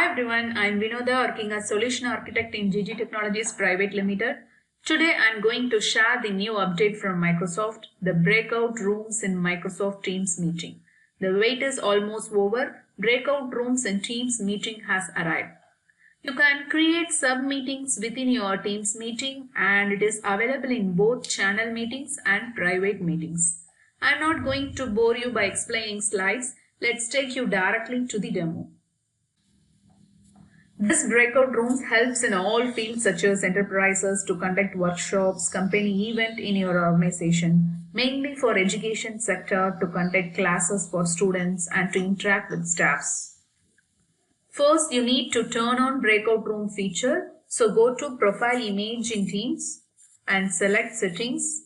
Hi everyone, I'm Vinoda working as Solution Architect in GG Technologies Private Limited. Today I'm going to share the new update from Microsoft, the breakout rooms in Microsoft Teams meeting. The wait is almost over. Breakout rooms in Teams meeting has arrived. You can create sub-meetings within your Teams meeting and it is available in both channel meetings and private meetings. I'm not going to bore you by explaining slides. Let's take you directly to the demo. This breakout rooms helps in all fields such as enterprises to conduct workshops, company event in your organization, mainly for education sector to conduct classes for students and to interact with staffs. First, you need to turn on breakout room feature. So go to profile image in Teams and select settings.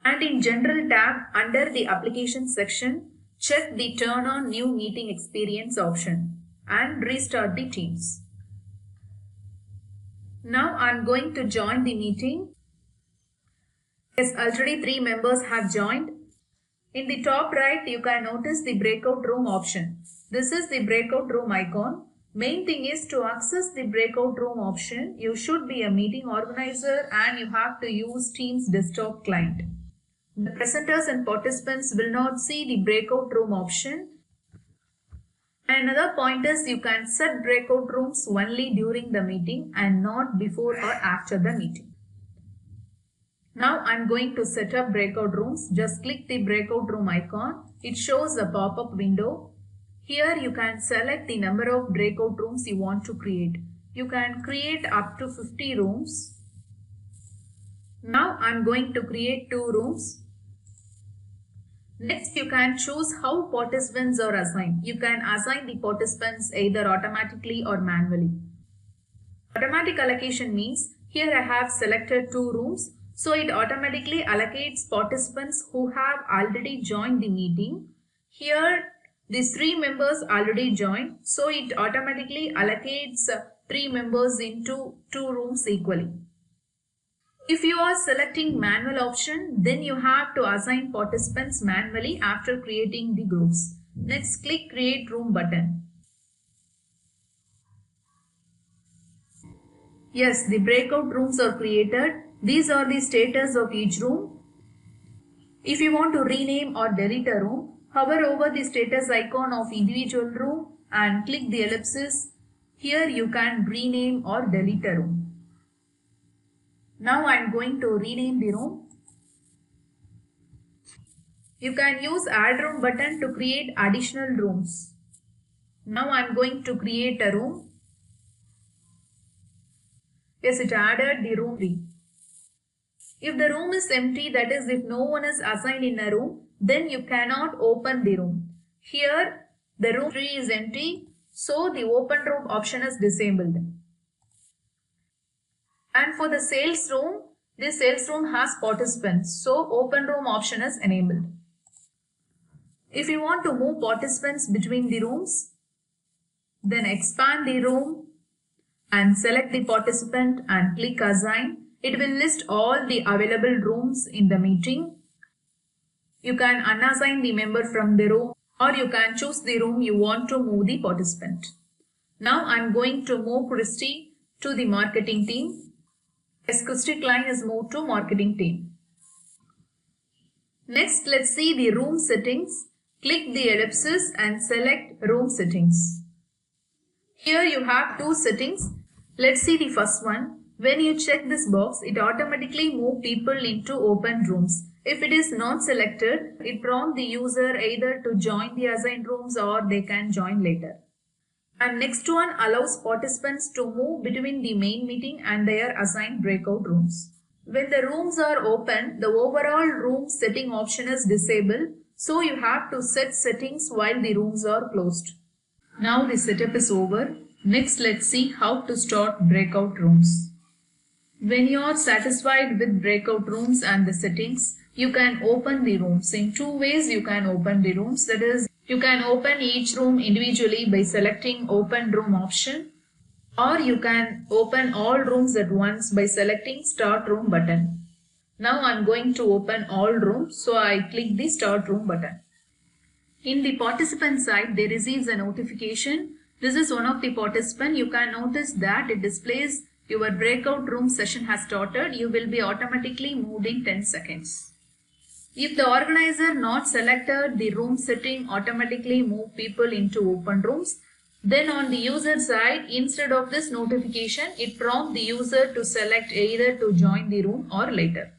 And in general tab under the application section, check the turn on new meeting experience option and restart the Teams. Now I'm going to join the meeting. Yes, already 3 members have joined. In the top right, you can notice the breakout room option. This is the breakout room icon. Main thing is to access the breakout room option, you should be a meeting organizer and you have to use Teams desktop client. The presenters and participants will not see the breakout room option. Another point is you can set breakout rooms only during the meeting and not before or after the meeting. Now I'm going to set up breakout rooms. Just click the breakout room icon. It shows a pop-up window. Here you can select the number of breakout rooms you want to create. You can create up to 50 rooms. Now I'm going to create 2 rooms. Next, you can choose how participants are assigned. You can assign the participants either automatically or manually. Automatic allocation means here I have selected 2 rooms. So it automatically allocates participants who have already joined the meeting. Here these 3 members already joined. So it automatically allocates 3 members into 2 rooms equally. If you are selecting manual option, then you have to assign participants manually after creating the groups. Next, click Create Room button. Yes, the breakout rooms are created. These are the status of each room. If you want to rename or delete a room, hover over the status icon of individual room and click the ellipsis. Here you can rename or delete a room. Now I am going to rename the room. You can use Add Room button to create additional rooms. Now I am going to create a room. Yes, it added the room 3. If the room is empty, that is if no one is assigned in a room, then you cannot open the room. Here the room 3 is empty, so the open room option is disabled. And for the sales room, this sales room has participants, so open room option is enabled. If you want to move participants between the rooms, then expand the room and select the participant and click assign. It will list all the available rooms in the meeting. You can unassign the member from the room or you can choose the room you want to move the participant. Now I am going to move Christy to the marketing team. Yes, Christy Klein is moved to marketing team. Next, let's see the room settings. Click the ellipsis and select room settings. Here you have 2 settings. Let's see the first one. When you check this box, it automatically moves people into open rooms. If it is not selected, it prompts the user either to join the assigned rooms or they can join later. And next one allows participants to move between the main meeting and their assigned breakout rooms. When the rooms are open, the overall room setting option is disabled. So you have to set settings while the rooms are closed. Now the setup is over. Next, let's see how to start breakout rooms. When you are satisfied with breakout rooms and the settings, you can open the rooms. In 2 ways you can open the rooms. That is, you can open each room individually by selecting open room option, or you can open all rooms at once by selecting start room button. Now I am going to open all rooms, so I click the start room button. In the participant side, they receives a notification. This is one of the participant. You can notice that it displays your breakout room session has started. You will be automatically moved in 10 seconds. If the organizer not selected the room setting automatically move people into open rooms, then on the user side, instead of this notification, it prompts the user to select either to join the room or later.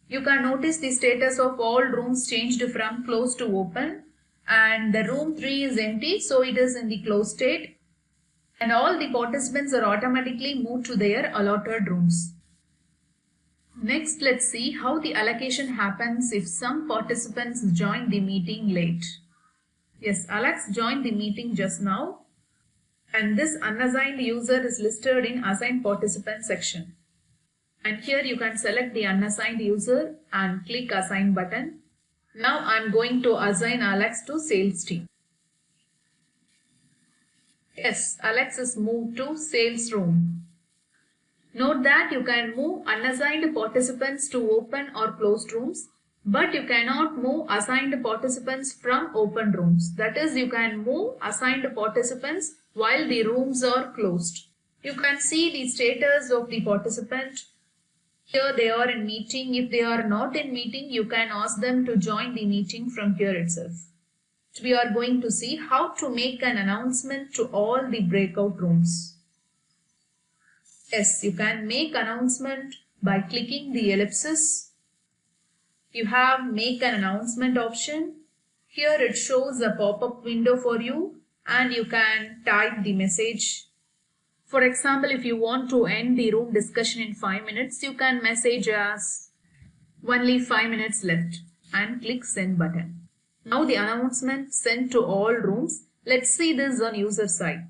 You can notice the status of all rooms changed from closed to open, and the room 3 is empty, so it is in the closed state, and all the participants are automatically moved to their allotted rooms. Next, let's see how the allocation happens if some participants join the meeting late. Yes, Alex joined the meeting just now, and this unassigned user is listed in assigned participant section. And here you can select the unassigned user and click assign button. Now I am going to assign Alex to sales team. Yes, Alex is moved to sales room. Note that you can move unassigned participants to open or closed rooms, but you cannot move assigned participants from open rooms. That is, you can move assigned participants while the rooms are closed. You can see the status of the participant. Here they are in meeting. If they are not in meeting, you can ask them to join the meeting from here itself. We are going to see how to make an announcement to all the breakout rooms. Yes, you can make announcement by clicking the ellipsis. You have make an announcement option. Here it shows a pop-up window for you and you can type the message. For example, if you want to end the room discussion in 5 minutes, you can message as only 5 minutes left and click send button. Now the announcement sent to all rooms. Let's see this on user side.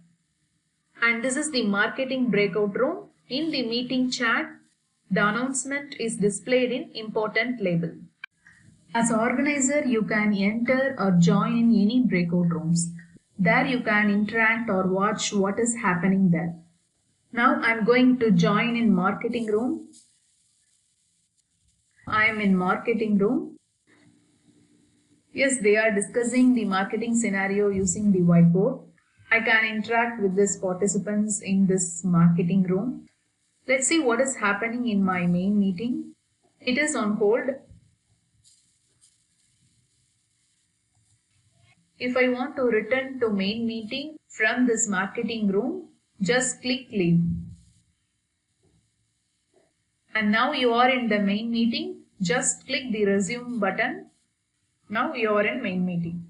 And this is the marketing breakout room. In the meeting chat, the announcement is displayed in important label. As organizer, you can enter or join in any breakout rooms. There you can interact or watch what is happening there. Now I am going to join in marketing room. I am in marketing room. Yes, they are discussing the marketing scenario using the whiteboard. I can interact with these participants in this marketing room. Let's see what is happening in my main meeting. It is on hold. If I want to return to main meeting from this marketing room, just click leave. And now you are in the main meeting. Just click the resume button. Now you are in main meeting.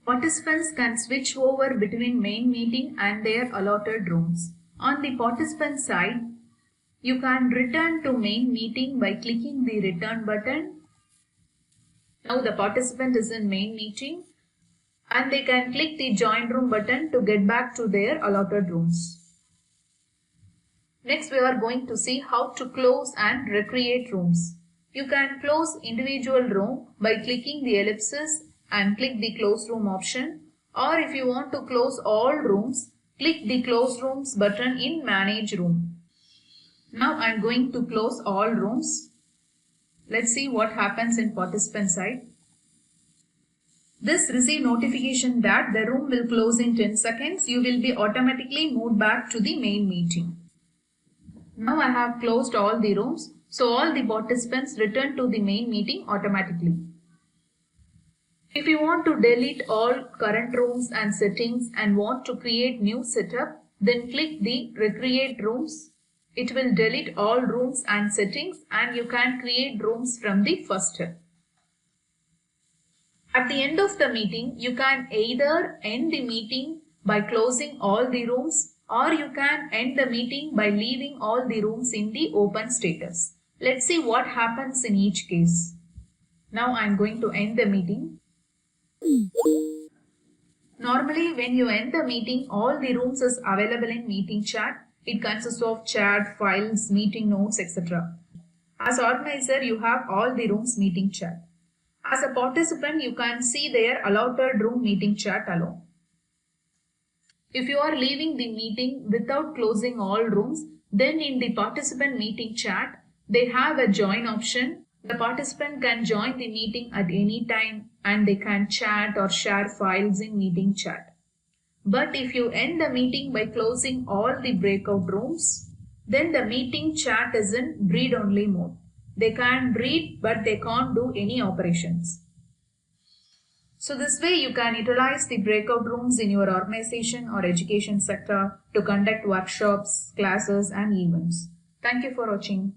Participants can switch over between main meeting and their allotted rooms. On the participant side, you can return to main meeting by clicking the return button. Now the participant is in main meeting and they can click the join room button to get back to their allotted rooms. Next we are going to see how to close and recreate rooms. You can close individual room by clicking the ellipsis and click the close room option, or if you want to close all rooms, click the close rooms button in manage room. Now I am going to close all rooms. Let's see what happens in participant side. This receive notification that the room will close in 10 seconds. You will be automatically moved back to the main meeting. Now I have closed all the rooms. So all the participants return to the main meeting automatically. If you want to delete all current rooms and settings and want to create new setup, then click the recreate rooms. It will delete all rooms and settings and you can create rooms from the first step. At the end of the meeting, you can either end the meeting by closing all the rooms or you can end the meeting by leaving all the rooms in the open status. Let's see what happens in each case. Now I am going to end the meeting. Normally when you end the meeting, all the rooms is available in meeting chat. It consists of chat, files, meeting notes, etc. As organizer, you have all the rooms meeting chat. As a participant, you can see their allotted room meeting chat alone. If you are leaving the meeting without closing all rooms, then in the participant meeting chat, they have a join option. The participant can join the meeting at any time and they can chat or share files in meeting chat. But if you end the meeting by closing all the breakout rooms, then the meeting chat is in read-only mode. They can read, but they can't do any operations. So this way you can utilize the breakout rooms in your organization or education sector to conduct workshops, classes and events. Thank you for watching.